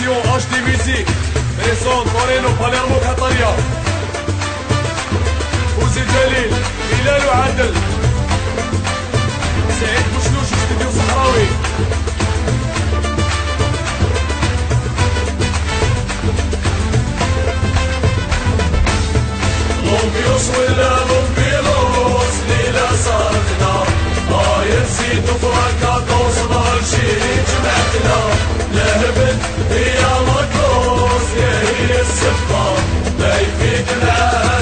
برودكسيون اش دي ميوزيك ميسون تورينو باليرمو قطرية فوزي جليل هلال وعادل سعيد بوشلوش استديو صحراوي لومبيوس ولا لومبيلوس ليلة صارتنا ينسيتو فرانكا توصل شي جمعتنا لهبت هي مكروس هي السفة لا يفيدنا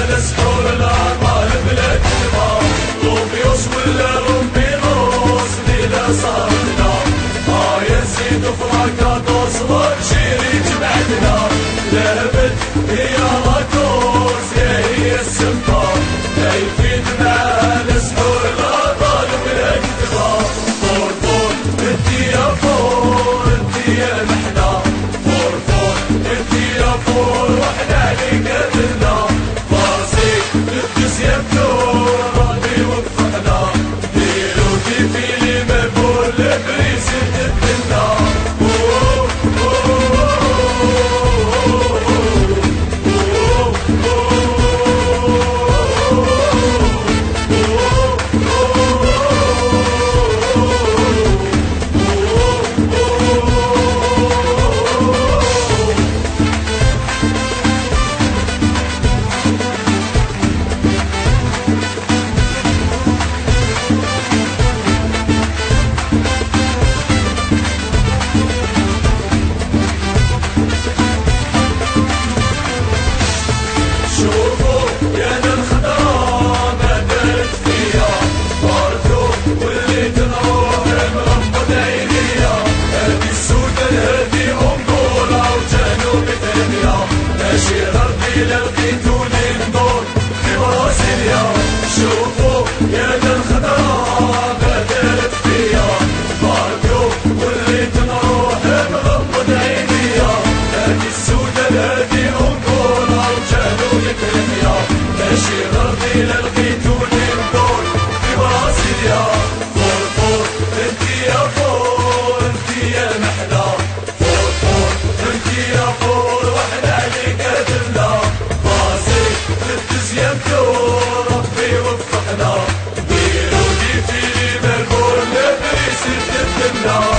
نسحور العطاء بلا كلمة لومبيوس ولا لومبيلوس ليلة صارتنا ينسيتو فرانكا توصل شي جمعتنا لهبت هي مكروس هي السفة لا يفيدنا نسحور العطاء بلا كلمة فور فور انتي يا فور انتي يا محنا فور فور انتي يا فور واحنا اللي قدرنا فارسي نفس يا بلور ربي وفقنا ديرو كيفي لي مبور لبريس تدلنا شوفوا يا ذا الخضراء بدلت فيا باركو وليت نروح مغمض عينيا هادي السودة هادي أنقورة وجانو يكرميا ماشي غربي لا لقيتوني ندور في برازيليا فور فور انتي يا فور انتي يا محنا فور فور انتي يا فور واحنا اللي قادرنا بازي نفز يا بدور ربي وفقنا ديرو دي في لي ملبور لبريس تدلنا